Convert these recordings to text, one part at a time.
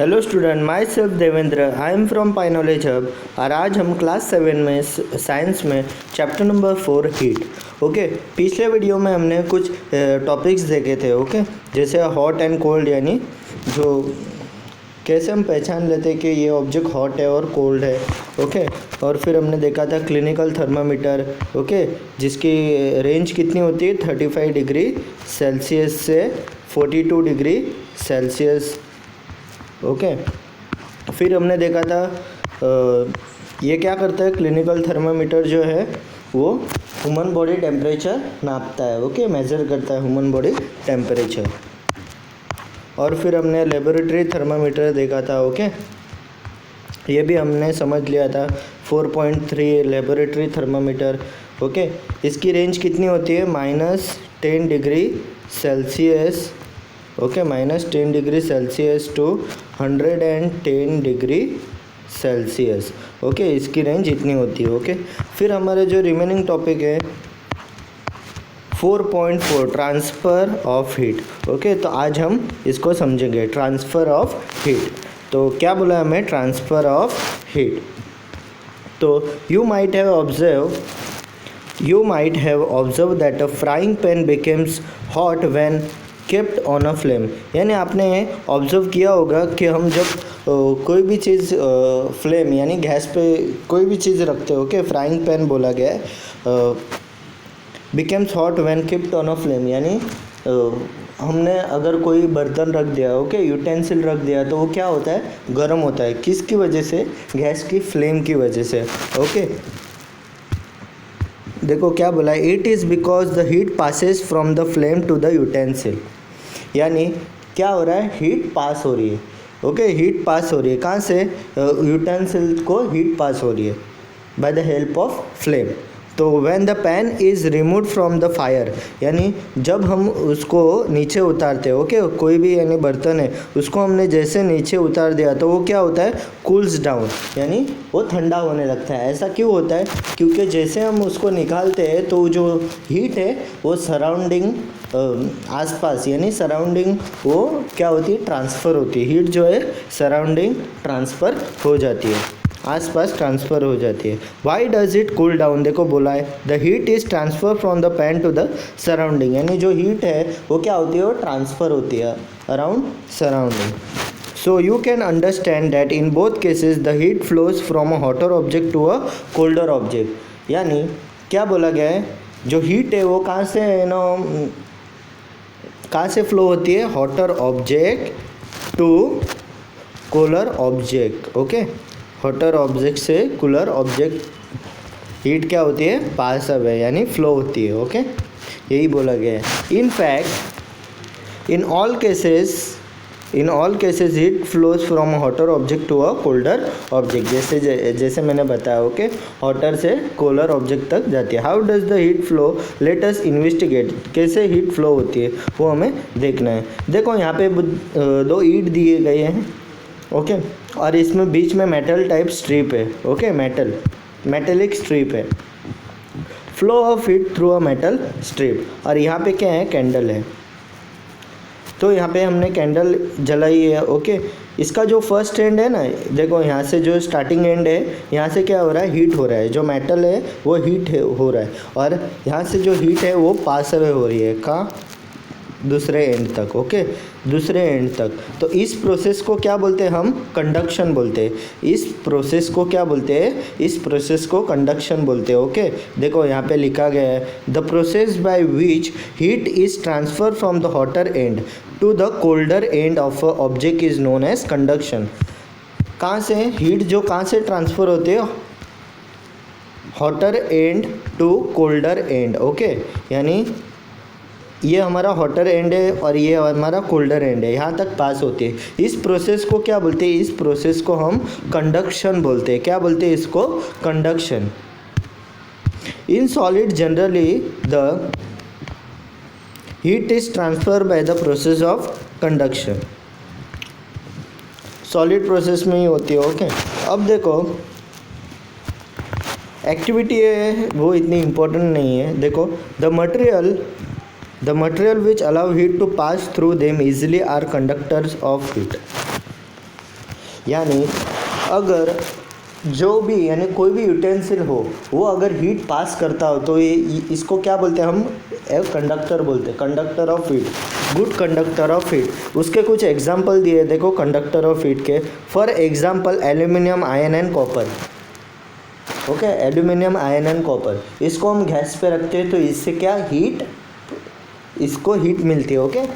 Hello student, my self Devendra, I am from pi knowledge hub. और आज हम class 7 में साइंस में चैप्टर नंबर 4 हीट। ओके, पिछले वीडियो में हमने कुछ टॉपिक्स देखे थे। ओके, जैसे हॉट एंड कोल्ड, यानी जो कैसे हम पहचान लेते हैं कि ये ऑब्जेक्ट हॉट है और कोल्ड है। ओके, और फिर हमने देखा था क्लिनिकल थर्मामीटर। ओके, जिसकी रेंज कितनी होती है 35 डिग्री सेल्सियस से 42 डिग्री सेल्सियस। ओके, फिर हमने देखा था ये क्या करता है, क्लिनिकल थर्मामीटर जो है वो ह्यूमन बॉडी टेम्परेचर नापता है। ओके, मेज़र करता है ह्यूमन बॉडी टेम्परेचर। और फिर हमने लेबोरेटरी थर्मामीटर देखा था। ओके, ये भी हमने समझ लिया था 4.3 लेबोरेटरी थर्मामीटर। ओके, इसकी रेंज कितनी होती है -10 degree Celsius. Okay, -10 degree Celsius to 110 degree Celsius. Okay, इसकी रेंज इतनी होती है। ओके, फिर हमारे जो रिमेनिंग टॉपिक है 4.4 ट्रांसफ़र ऑफ हीट। ओके, तो आज हम इसको समझेंगे, ट्रांसफ़र ऑफ हीट। तो क्या बोला हमें, ट्रांसफ़र ऑफ हीट। तो you might have observe that a frying pan becomes hot when kept on a flame. यानी आपने ऑब्ज़र्व किया होगा कि हम जब कोई भी चीज़ फ्लेम यानी गैस पे कोई भी चीज़ रखते हो, ओके, फ्राइंग पैन बोला गया है, becomes hot when kept on a flame. यानी हमने अगर कोई बर्तन रख दिया, ओके, यूटेंसिल रख दिया, तो वो क्या होता है, गर्म होता है। किसकी वजह से? गैस की फ्लेम की वजह से। ओके, देखो क्या बोला है, it is because the heat passes from the flame to the utensil. यानी क्या हो रहा है, हीट पास हो रही है। ओके, हीट पास हो रही है कहाँ से? यूटेंसिल को हीट पास हो रही है by the help of flame. So when the pan is remove from the fire, यानी जब हम उसको नीचे उतारते हैं, ओके, कोई भी यानी बर्तन है, उसको हमने जैसे नीचे उतार दिया तो वो क्या होता है, कूल्स डाउन, यानी वो ठंडा होने लगता है। ऐसा क्यों होता है? क्योंकि जैसे हम उसको निकालते हैं तो जो हीट है वो सराउंडिंग आसपास यानी सराउंडिंग वो क्या होती है, ट्रांसफ़र होती है। हीट जो है सराउंडिंग ट्रांसफ़र हो जाती है, आसपास ट्रांसफ़र हो जाती है। Why does it cool down? देखो बोला है the heat is transfer from the pan to the surrounding. यानी जो हीट है वो क्या होती है, वो ट्रांसफ़र होती है around surrounding. So you can understand that in both cases the heat flows from a hotter object to a colder object. यानी क्या बोला गया है, जो हीट है वो कहाँ से कहाँ से फ्लो होती है, hotter object to cooler object. Okay, hotter object से कूलर ऑब्जेक्ट हीट क्या होती है, पास अवे यानी फ्लो होती है। ओके, यही बोला गया है। In fact in all cases heat flows from hotter object to a colder object. जैसे मैंने बताया, ओके, हॉटर से कोलर ऑब्जेक्ट तक जाती है। How does the heat flow? Let us investigate. कैसे हीट फ्लो होती है वो हमें देखना है। देखो यहाँ पे 2 ईंट दिए गए हैं, ओके, और इसमें बीच में मेटल टाइप स्ट्रिप है। ओके, मेटेलिक स्ट्रिप है, flow of heat through a metal strip. और यहाँ पे क्या है, कैंडल है। तो यहाँ पे हमने कैंडल जलाई है। ओके, इसका जो फर्स्ट एंड है ना, देखो यहाँ से जो स्टार्टिंग एंड है, यहाँ से क्या हो रहा है, हीट हो रहा है। जो मेटल है वो हीट हो रहा है, और यहाँ से जो हीट है वो पास अवे हो रही है कहाँ, दूसरे एंड तक। ओके, दूसरे एंड तक। तो इस प्रोसेस को क्या बोलते हैं हम, कंडक्शन बोलते हैं। इस प्रोसेस को क्या बोलते हैं, इस प्रोसेस को कंडक्शन बोलते हैं। ओके, देखो यहाँ पे लिखा गया है the process by which heat is transfer from the hotter end to the colder end of a object is known as conduction. कहाँ से हीट जो कहाँ से ट्रांसफ़र होती है, hotter end to colder end. Okay, यानी ये हमारा हॉटर एंड है और ये हमारा कोल्डर एंड है, यहाँ तक पास होती है। इस प्रोसेस को क्या बोलते हैं, इस प्रोसेस को हम कंडक्शन बोलते हैं। क्या बोलते हैं इसको, conduction. In solid generally the heat is transfer by the process of conduction. Solid process में ही होती है। ओके, अब देखो एक्टिविटी है वो इतनी इम्पोर्टेंट नहीं है। देखो the material which allow heat to pass through them easily are conductors of heat। यानी अगर जो भी यानी कोई भी यूटेंसिल हो वो अगर हीट पास करता हो तो ये इसको क्या बोलते हैं हम, एक कंडक्टर बोलते हैं, conductor of heat, good conductor of heat. उसके कुछ एग्जांपल दिए देखो कंडक्टर ऑफ हीट के। For example aluminium, iron and copper. Okay, aluminium, iron and copper, इसको हम गैस पे रखते हैं तो इससे क्या हीट, इसको हीट मिलती है। ओके,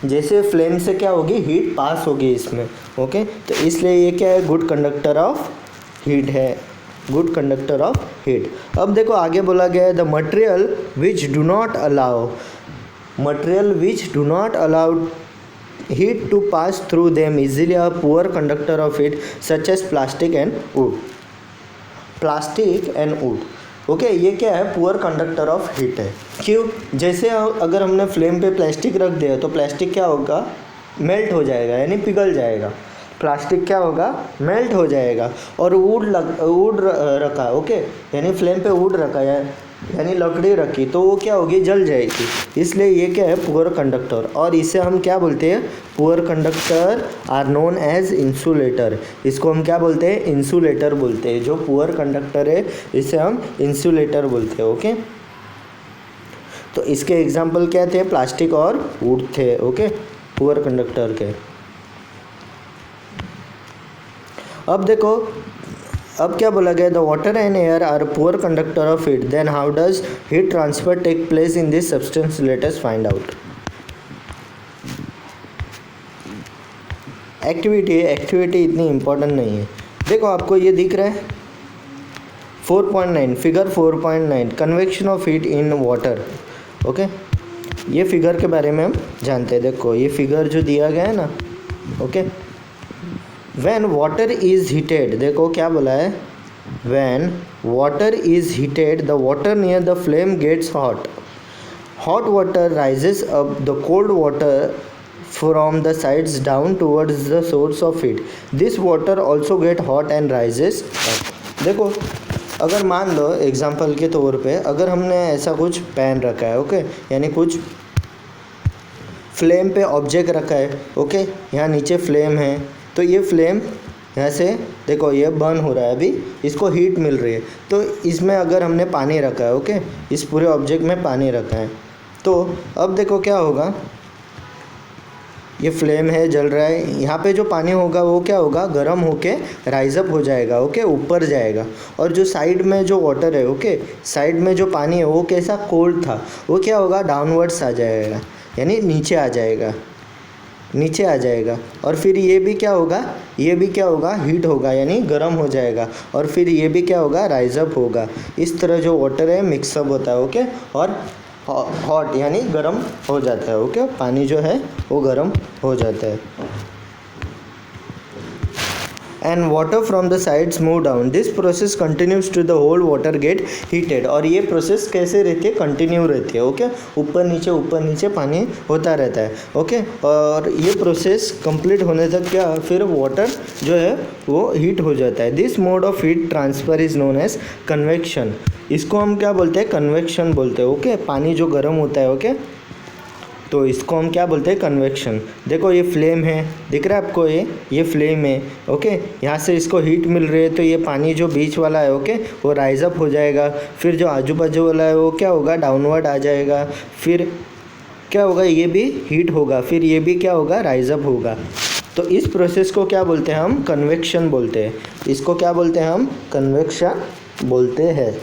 जैसे फ्लेम से क्या होगी, हीट पास होगी इसमें। ओके, तो इसलिए ये क्या है, गुड कंडक्टर ऑफ हीट है, गुड कंडक्टर ऑफ हीट। अब देखो आगे बोला गया है the material which do not allow, material which do not allow heat to pass through them easily a poor conductor of heat such as plastic and wood, plastic and wood. Okay, ये क्या है, poor conductor of heat है। क्यों, जैसे अगर हमने flame पे plastic रख दिया तो प्लास्टिक क्या होगा, मेल्ट हो जाएगा यानी पिघल जाएगा। प्लास्टिक क्या होगा, मेल्ट हो जाएगा। और वुड रखा, ओके, यानी फ्लेम पे वुड रखा है यानी लकड़ी रखी तो वो क्या होगी, जल जाएगी। इसलिए ये क्या है, पुअर कंडक्टर। और इसे हम क्या बोलते हैं, poor conductor are known as insulator. इसको हम क्या बोलते हैं, इंसुलेटर बोलते हैं। जो पुअर कंडक्टर है इसे हम इंसुलेटर बोलते हैं। ओके, तो इसके एग्जाम्पल क्या थे, प्लास्टिक और वुड थे। ओके, पुअर कंडक्टर के। अब देखो, अब क्या बोला गया, the water and air are poor conductor of heat, then how does heat transfer take place in this substance, let us find out. Activity इतनी इम्पोर्टेंट नहीं है। देखो आपको ये दिख रहा है 4.9, figure 4.9, convection of heat in water. Okay, ये फिगर के बारे में हम जानते हैं। देखो ये फिगर जो दिया गया है ना, okay, when water is heated, देखो क्या बोला है, when water is heated the water near the flame gets hot, hot water rises up the cold water from the sides down towards the source of heat, this water also get hot and rises up। देखो अगर मान लो example के तौर पे, अगर हमने ऐसा कुछ पैन रखा है, ओके, यानी कुछ फ्लेम पे ऑब्जेक्ट रखा है, ओके, यहाँ नीचे फ्लेम है, तो ये फ्लेम यहाँ से देखो ये बर्न हो रहा है, अभी इसको हीट मिल रही है। तो इसमें अगर हमने पानी रखा है, ओके, इस पूरे ऑब्जेक्ट में पानी रखा है, तो अब देखो क्या होगा, ये फ्लेम है, जल रहा है, यहाँ पे जो पानी होगा वो क्या होगा, गर्म होके राइज अप हो जाएगा। ओके, ऊपर जाएगा। और जो साइड में जो वाटर है, ओके, साइड में जो पानी है वो कैसा कोल्ड था, वो क्या होगा, डाउनवर्ड्स आ जाएगा, यानी नीचे आ जाएगा, नीचे आ जाएगा। और फिर ये भी क्या होगा, ये भी क्या होगा, हीट होगा यानी गर्म हो जाएगा। और फिर ये भी क्या होगा, राइज अप होगा। इस तरह जो वाटर है मिक्सअप होता है। ओके, और हॉट यानी गर्म हो जाता है। ओके, पानी जो है वो गर्म हो जाता है। And water from the sides move down, this process continues to the whole water get heated. और ये प्रोसेस कैसे रहती है, कंटिन्यू रहती है। ओके, ऊपर नीचे पानी होता रहता है। ओके, और ये प्रोसेस कंप्लीट होने तक क्या, फिर वाटर जो है वो हीट हो जाता है। This mode of heat transfer is known as convection. इसको हम क्या बोलते हैं, कन्वेक्शन बोलते हैं। ओके, पानी जो गर्म होता है, ओके, तो इसको हम क्या बोलते हैं, कन्वेक्शन। देखो ये फ्लेम है, दिख रहा है आपको, ये फ्लेम है। ओके, यहाँ से इसको हीट मिल रही है, तो ये पानी जो बीच वाला है, ओके, वो राइज अप हो जाएगा। फिर जो आजू बाजू वाला है वो क्या होगा, डाउनवर्ड आ जाएगा। फिर क्या होगा, ये भी हीट होगा, फिर ये भी क्या होगा, राइज अप होगा। तो इस प्रोसेस को क्या बोलते हैं हम, कन्वेक्शन बोलते हैं। इसको क्या बोलते हैं हम, कन्वेक्शन बोलते हैं।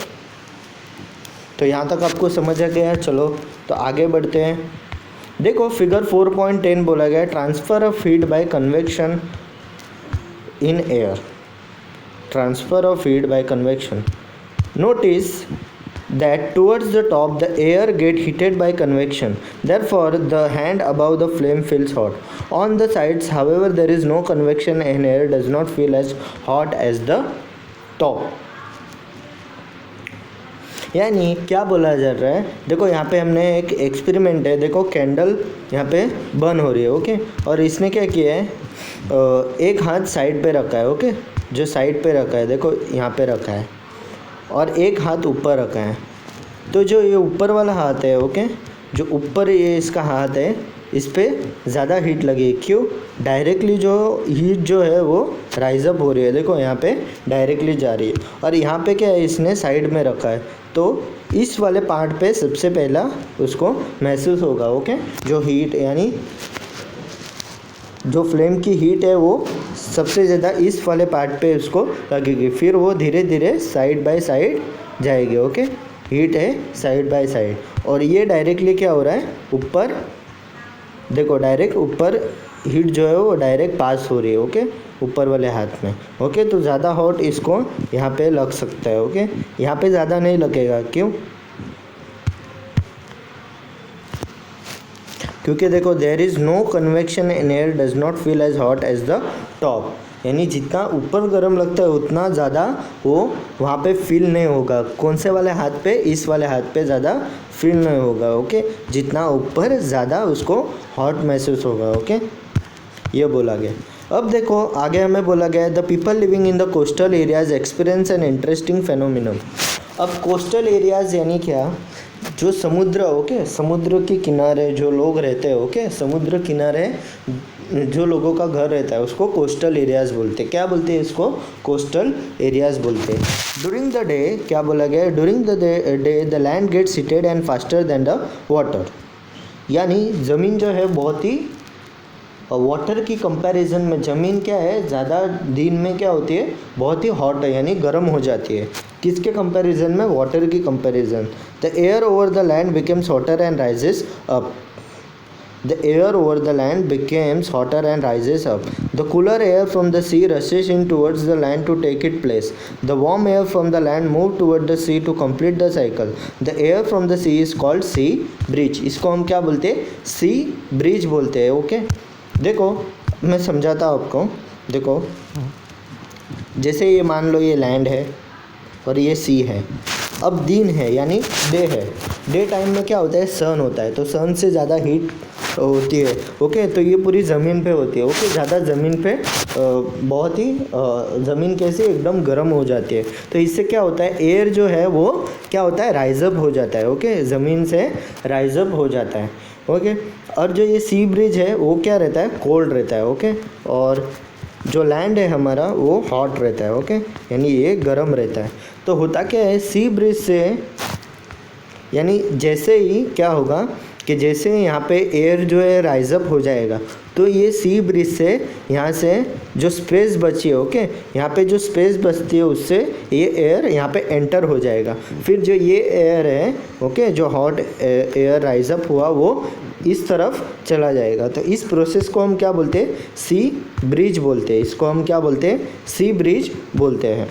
तो यहाँ तक आपको समझ आ गया है। चलो तो आगे बढ़ते हैं। देखो फिगर 4.10 बोला गया है, transfer of heat bye convection in air, transfer of heat bye convection. Notice that towards the top the air get heated by convection, therefore the hand above the flame feels hot. On the sides however there is no convection and air does not feel as hot as the top। यानी क्या बोला जा रहा है, देखो यहाँ पे हमने एक एक्सपेरिमेंट है, देखो कैंडल यहाँ पे बर्न हो रही है। ओके, और इसने क्या किया है, एक हाथ साइड पे रखा है। ओके, जो साइड पे रखा है देखो यहाँ पे रखा है, और एक हाथ ऊपर रखा है। तो जो ये ऊपर वाला हाथ है, ओके, जो ऊपर ये इसका हाथ है इस पे ज़्यादा हीट लगी, क्यों? डायरेक्टली जो हीट जो है वो राइज अप हो रही है, देखो यहाँ पे डायरेक्टली जा रही है, और यहाँ पे क्या है इसने साइड में रखा है, तो इस वाले पार्ट पे सबसे पहला उसको महसूस होगा। ओके, जो हीट यानी जो फ्लेम की हीट है वो सबसे ज़्यादा इस वाले पार्ट पे उसको लगेगी, फिर वो धीरे धीरे साइड बाय साइड जाएगी। ओके, हीट है साइड बाय साइड, और ये डायरेक्टली क्या हो रहा है ऊपर, देखो डायरेक्ट ऊपर हीट जो है वो डायरेक्ट पास हो रही है। ओके, ऊपर वाले हाथ में। ओके, तो ज़्यादा हॉट इसको यहाँ पे लग सकता है। ओके, यहाँ पे ज़्यादा नहीं लगेगा, क्यों? क्योंकि देखो there is no convection in air does not feel as hot as the top, यानी जितना ऊपर गर्म लगता है उतना ज़्यादा वो वहाँ पे फील नहीं होगा। कौन से वाले हाथ पे? इस वाले हाथ पे ज़्यादा फील नहीं होगा। ओके, जितना ऊपर ज़्यादा उसको हॉट महसूस होगा। ओके, ये बोला गया। अब देखो आगे हमें बोला गया है the people living in the coastal areas experience an interesting phenomenon. अब कोस्टल एरियाज यानी क्या? जो समुद्र, ओके, समुद्र के किनारे जो लोग रहते हैं, ओके, समुद्र किनारे जो लोगों का घर रहता है उसको कोस्टल एरियाज बोलते हैं। क्या बोलते हैं इसको? कोस्टल एरियाज बोलते हैं। ड्यूरिंग द डे क्या बोला गया? During the day the land gets heated and faster than the water, यानी ज़मीन जो है बहुत ही वाटर की कंपैरिजन में ज़मीन क्या है ज़्यादा दिन में क्या होती है? बहुत ही हॉट है, यानी गर्म हो जाती है। किसके कंपैरिजन में? वाटर की comparison. The air over the land becomes hotter and rises up. The air over the land becomes hotter and rises up. The cooler air from the sea rushes in towards the land to take its place. The warm air from the land moves toward the sea to complete the cycle. The air from the sea is called sea breeze. इसको हम क्या बोलते हैं? sea breeze बोलते हैं। Okay, देखो मैं समझाता हूँ आपको। देखो जैसे ये मान लो ये लैंड है और ये सी है, अब दिन है यानी डे है। डे टाइम में क्या होता है? सन होता है, तो सन से ज़्यादा हीट होती है। ओके, तो ये पूरी ज़मीन पे होती है। ओके, ज़्यादा ज़मीन पे बहुत ही ज़मीन कैसे एकदम गर्म हो जाती है, तो इससे क्या होता है? एयर जो है वो क्या होता है? राइजअप हो जाता है। ओके, ज़मीन से राइजअप हो जाता है। ओके, और जो ये सी ब्रिज है वो क्या रहता है? कोल्ड रहता है। ओके, और जो लैंड है हमारा वो हॉट रहता है। ओके, यानी ये गर्म रहता है। तो होता क्या है? सी ब्रिज से यानी जैसे ही क्या होगा कि जैसे यहाँ पे एयर जो है राइजअप हो जाएगा, तो ये सी ब्रिज से यहाँ से जो स्पेस बची है, ओके, यहाँ पे जो स्पेस बचती है उससे ये एयर यहाँ पे एंटर हो जाएगा। फिर जो ये एयर है, ओके, जो हॉट एयर राइजअप हुआ वो इस तरफ चला जाएगा। तो इस प्रोसेस को हम क्या बोलते हैं? सी ब्रिज बोलते हैं। इसको हम क्या बोलते हैं? सी ब्रिज बोलते हैं।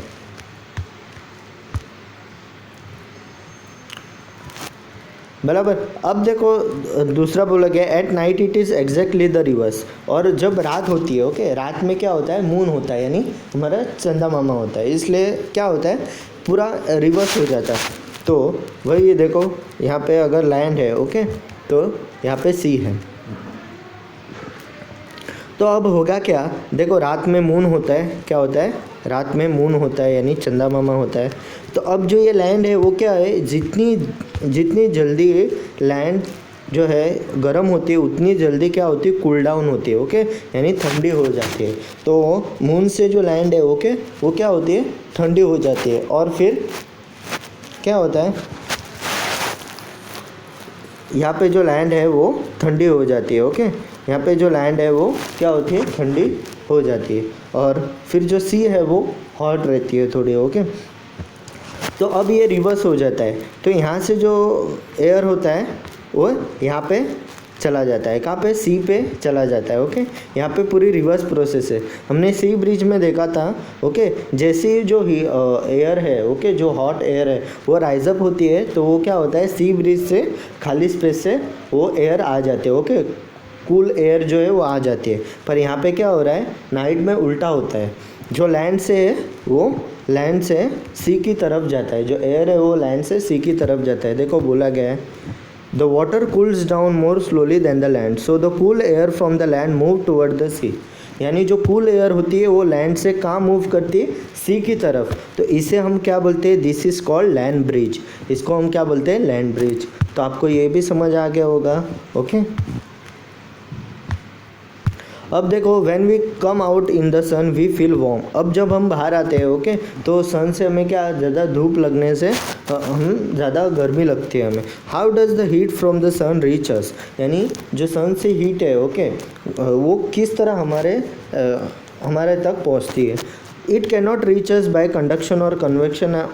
बराबर। अब देखो दूसरा बोला गया at night it is exactly the reverse. और जब रात होती है, ओके, रात में क्या होता है? मून होता है, यानी हमारा चंदा मामा होता है, इसलिए क्या होता है? पूरा रिवर्स हो जाता है। तो वही ये देखो यहाँ पे अगर लैंड है, ओके, तो यहाँ पे सी है, तो अब होगा क्या? देखो रात में मून होता है, क्या होता है? रात में मून होता है यानी चंदा मामा होता है। तो अब जो ये लैंड है वो क्या है? जितनी जल्दी लैंड जो है गर्म होती है उतनी जल्दी क्या होती है? कूल डाउन होती है। ओके, यानी ठंडी हो जाती है। तो मून से जो लैंड है, ओके, वो क्या होती है? ठंडी हो जाती है। और फिर क्या होता है? यहाँ पे जो लैंड है वो ठंडी हो जाती है। ओके, यहाँ पे जो लैंड है वो क्या होती है? ठंडी हो जाती है। और फिर जो सी है वो हॉट रहती है थोड़ी। ओके, तो अब ये रिवर्स हो जाता है। तो यहाँ से जो एयर होता है वो यहाँ पे चला जाता है। कहाँ पे? सी पे चला जाता है। ओके, यहाँ पे पूरी रिवर्स प्रोसेस है। हमने सी ब्रिज में देखा था। ओके, जैसे ही जो एयर है, ओके, जो हॉट एयर है वो राइजअप होती है, तो वो क्या होता है? सी ब्रिज से खाली स्पेस से वो एयर आ जाते हैं। ओके, कूल एयर जो है वो आ जाती है। पर यहाँ पे क्या हो रहा है? नाइट में उल्टा होता है। जो लैंड से है वो लैंड से सी की तरफ जाता है, जो एयर है वो लैंड से सी की तरफ जाता है। देखो बोला गया है the water cools down more slowly than the land, so the cool air from the land move toward the sea. यानी जो कूल एयर होती है वो लैंड से कहाँ मूव करती है? सी की तरफ। तो इसे हम क्या बोलते हैं? This is called land bridge. इसको हम क्या बोलते हैं? Land bridge. तो आपको ये भी समझ आ गया होगा। ओके, अब देखो when we come out in the sun we feel warm. अब जब हम बाहर आते हैं ओके, तो सन से हमें क्या, ज़्यादा धूप लगने से हम ज़्यादा गर्मी लगती है हमें। How does the heat from the sun reach us, यानी जो सन से हीट है ओके, वो किस तरह हमारे तक पहुंचती है। It can not reach us bye conduction और convection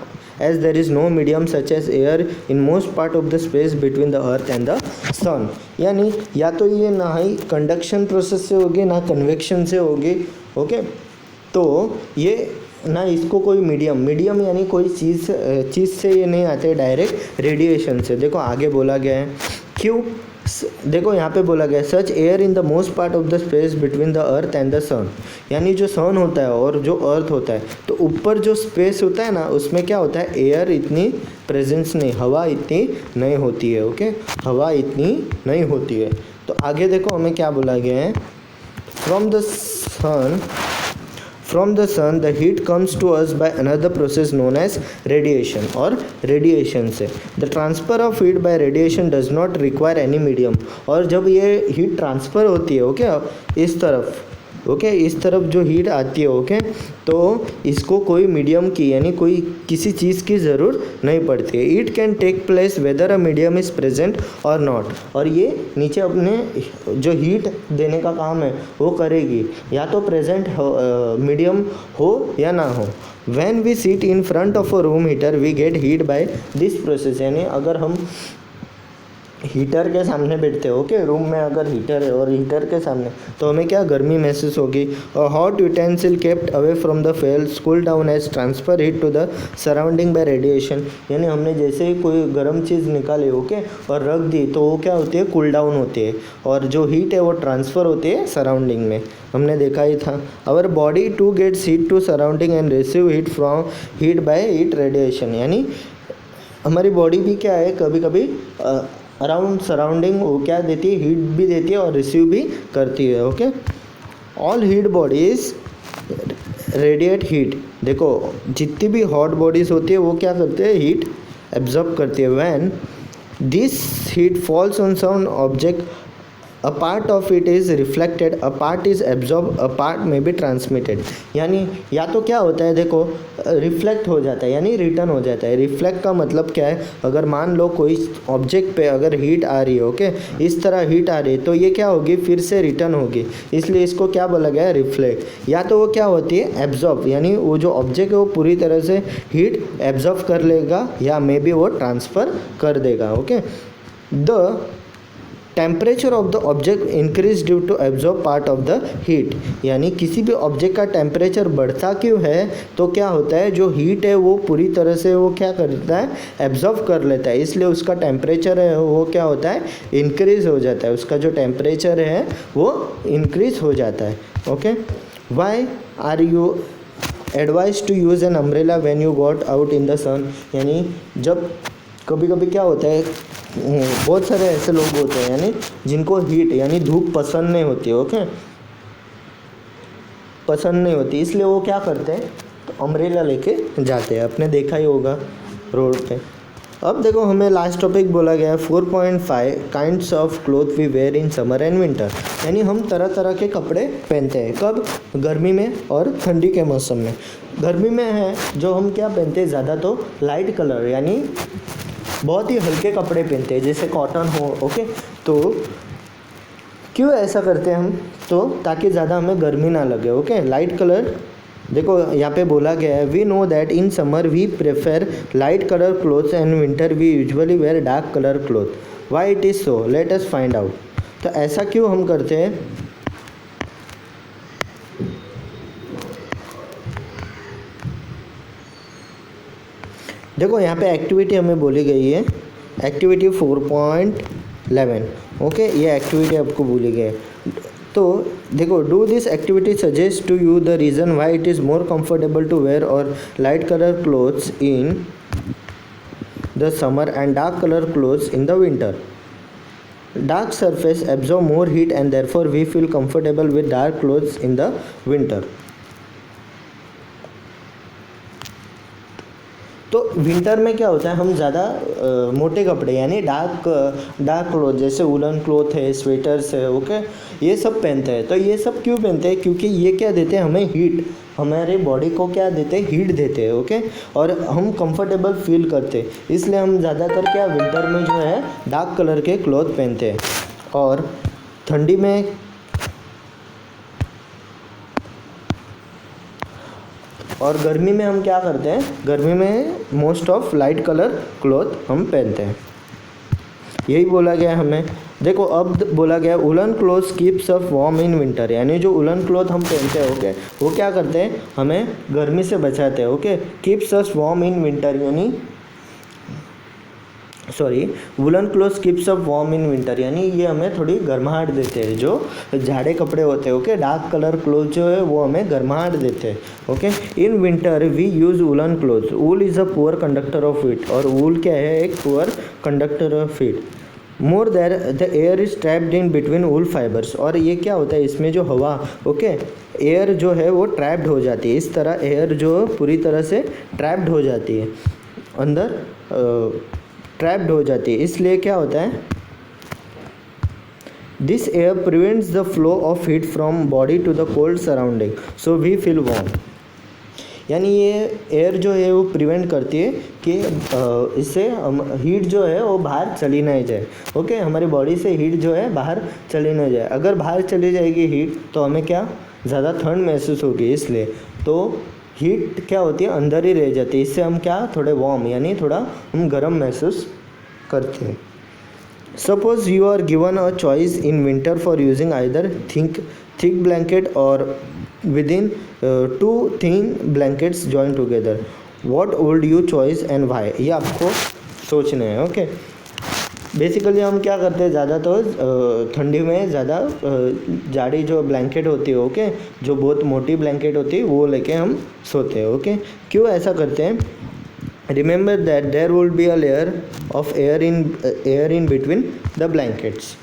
as there is no medium such as air in most part of the space between the earth and the sun। यानी या तो ये ना ही कंडक्शन प्रोसेस से होगी ना कन्वेक्शन से होगी ओके, तो ये ना इसको कोई मीडियम यानी कोई चीज़ से ये नहीं आते, डायरेक्ट रेडिएशन से। देखो आगे बोला गया है क्यों, देखो यहाँ पे बोला गया such air in the most part of the space between the earth and the sun. यानी जो सन होता है और जो अर्थ होता है, तो ऊपर जो स्पेस होता है ना, उसमें क्या होता है, एयर इतनी प्रेजेंस नहीं, हवा इतनी नहीं होती है ओके, हवा इतनी नहीं होती है। तो आगे देखो हमें क्या बोला गया है, from the sun the heat comes to us by another process known as radiation, और रेडिएशन से the transfer of heat by radiation does not require any medium. और जब ये हीट ट्रांसफ़र होती है ओके इस तरफ ओके, इस तरफ जो हीट आती है ओके, तो इसको कोई मीडियम की यानी कोई किसी चीज़ की ज़रूरत नहीं पड़ती है। It can take place whether a medium is present और नॉट। और ये नीचे अपने जो हीट देने का काम है वो करेगी, या तो प्रेजेंट मीडियम हो या ना हो। When we sit in front of a room heater we get heat by this process. यानी अगर हम हीटर के सामने बैठते हो ओके, रूम में अगर हीटर है और हीटर के सामने, तो हमें क्या गर्मी महसूस होगी। Hot utensil kept away from the fails cool down as transfer heat to the surrounding by radiation. यानी हमने जैसे ही कोई गर्म चीज़ निकाली ओके और रख दी, तो वो क्या होती है, कूल डाउन होती है, और जो हीट है वो ट्रांसफ़र होती है सराउंडिंग में, हमने देखा ही था। Our body too gets heat to surrounding and receive heat by heat radiation. यानी हमारी बॉडी भी क्या है, कभी कभी अराउंड सराउंडिंग वो क्या देती है, हीट भी देती है और रिसीव भी करती है okay. All heat bodies radiate heat. देखो जितनी भी हॉट बॉडीज़ होती है वो क्या करते हैं, हीट एब्जॉर्ब करती है। When this heat falls on some object a part of it is reflected, a part is absorbed, a part may be transmitted। यानी या तो क्या होता है, देखो रिफ्लेक्ट हो जाता है यानी रिटर्न हो जाता है। रिफ्लेक्ट का मतलब क्या है, अगर मान लो कोई ऑब्जेक्ट पे अगर हीट आ रही है ओके, इस तरह हीट आ रही है, तो ये क्या होगी, फिर से रिटर्न होगी, इसलिए इसको क्या बोला गया है, रिफ्लेक्ट। या तो वो क्या होती है, एब्जॉर्ब, यानी वो जो ऑब्जेक्ट है वो पूरी तरह से हीट एब्जॉर्ब कर लेगा, या मे बी वो ट्रांसफ़र कर देगा okay. The temperature of the object increase due to absorb part of the heat. यानी किसी भी ऑब्जेक्ट का टेम्परेचर बढ़ता क्यों है, तो क्या होता है, जो हीट है वो पूरी तरह से वो क्या करता है, एब्जॉर्ब कर लेता है, इसलिए उसका टेम्परेचर है वो क्या होता है, इंक्रीज हो जाता है, उसका जो टेम्परेचर है वो इंक्रीज हो जाता है okay. Why are you advise to use an umbrella when you got out in the sun. यानी जब कभी कभी क्या होता है, बहुत सारे ऐसे लोग होते हैं यानी जिनको हीट यानी धूप पसंद नहीं होती ओके, पसंद नहीं होती, इसलिए वो क्या करते हैं, तो अम्ब्रेला लेके जाते हैं, आपने देखा ही होगा रोड पे। अब देखो हमें लास्ट टॉपिक बोला गया है 4.5 kinds of cloth we wear in summer and winter. यानी हम तरह तरह के कपड़े पहनते हैं, कब, गर्मी में और ठंडी के मौसम में। गर्मी में है जो हम क्या पहनते हैं, ज़्यादा तो लाइट कलर यानी बहुत ही हल्के कपड़े पहनते हैं, जैसे कॉटन हो ओके। तो क्यों ऐसा करते हैं हम, तो ताकि ज़्यादा हमें गर्मी ना लगे ओके। लाइट कलर, देखो यहाँ पे बोला गया है, we know that in summer we prefer light colour clothes and winter we usually wear dark colour cloth. Why it is so, let us find out. तो ऐसा क्यों हम करते हैं, देखो यहाँ पे एक्टिविटी हमें बोली गई है, एक्टिविटी 4.11 ओके, ये एक्टिविटी आपको बोली गई है। तो देखो, do this activity suggest to you the reason why it is more comfortable to wear और light colour clothes in the summer and dark colour clothes in the winter. Dark surface absorb more heat and therefore we feel comfortable with dark clothes in the winter. तो winter में क्या होता है, हम ज़्यादा मोटे कपड़े यानी डार्क क्लोथ जैसे वुलन क्लोथ है, स्वेटर्स है, ओके, ये सब पहनते हैं। तो ये सब क्यों पहनते हैं, क्योंकि ये क्या देते हैं हमें, हीट, हमारे बॉडी को क्या देते हैं, हीट देते हैं, ओके, और हम कंफर्टेबल फील करते हैं, इसलिए हम ज़्यादातर क्या विंटर में जो है डार्क कलर के क्लॉथ पहनते हैं। और ठंडी में और गर्मी में हम क्या करते हैं, गर्मी में most of light colour cloth हम पहनते हैं। यही बोला गया है हमें। देखो अब बोला गया woollen clothes keeps us warm in winter, यानी जो वुलन क्लॉथ हम पहनते हैं, ओके, वो क्या करते हैं, हमें गर्मी से बचाते हैं, okay. Keeps us warm in winter यानी woollen clothes keeps up warm in winter, यानी ये हमें थोड़ी गर्माहट देते हैं। जो जाड़े कपड़े होते हैं, ओके, डार्क कलर क्लॉथ जो है वो हमें गर्माहट देते हैं, okay. In winter we use woollen clothes, wool is a poor conductor of heat, और वूल क्या है, एक poor conductor of heat. More there the air is trapped in between wool fibres, और ये क्या होता है, इसमें जो हवा, ओके, एयर जो है वो ट्रैप्ड हो जाती है, इस तरह एयर जो पूरी तरह से ट्रैप्ड हो जाती है, अंदर ट्रैप्ड हो जाती है, इसलिए क्या होता है, this air prevents the flow of heat from body to the cold surrounding, so we feel warm. यानी ये एयर जो है वो प्रिवेंट करती है कि इससे हीट जो है वो बाहर चली नहीं जाए, ओके, हमारी बॉडी से हीट जो है बाहर चली नहीं जाए। अगर बाहर चली जाएगी हीट तो हमें क्या ज़्यादा ठंड महसूस होगी, इसलिए तो हीट क्या होती है अंदर ही रह जाती है, इससे हम क्या थोड़े वार्म यानी थोड़ा हम गर्म महसूस करते हैं। Suppose you are given a choice in winter for using either thick blanket or within 2 thin blankets join together, what would you choice and why, ये आपको सोचना है, ओके। बेसिकली हम क्या करते हैं, ज़्यादा तो ठंडी में ज़्यादा जाड़ी जो ब्लैंकेट होती है, ओके, जो बहुत मोटी ब्लैंकेट होती है वो लेके हम सोते हैं, ओके। क्यों ऐसा करते हैं, remember that there would be a layer of air in between the blankets,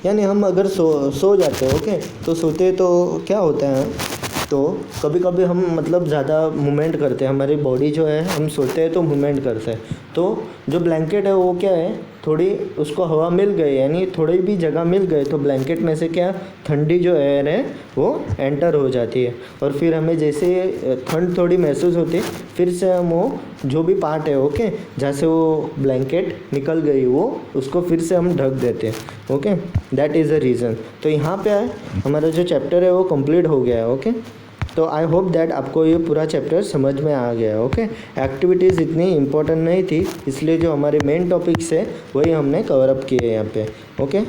यानी हम अगर सो जाते हैं, ओके, तो सोते तो क्या होता है, तो कभी कभी हम मतलब ज़्यादा मूवमेंट करते हैं, हमारी बॉडी जो है, हम सोते हैं तो मूवमेंट करते हैं, तो जो ब्लैंकेट है वो क्या है, थोड़ी उसको हवा मिल गई, यानी थोड़ी भी जगह मिल गई, तो ब्लैंकेट में से क्या ठंडी जो एयर है वो एंटर हो जाती है, और फिर हमें जैसे ठंड थोड़ी महसूस होती है, फिर से हम वो जो भी पार्ट है, ओके, जहाँ से वो ब्लैंकेट निकल गई वो उसको फिर से हम ढक देते हैं, okay, that is a reason. तो यहाँ पे हमारा जो चैप्टर है वो कंप्लीट हो गया है, ओके। तो आई होप दैट आपको ये पूरा चैप्टर समझ में आ गया, ओके। एक्टिविटीज़ इतनी इम्पोर्टेंट नहीं थी, इसलिए जो हमारे मेन टॉपिक्स है वही हमने कवर अप किए यहाँ पे, ओके।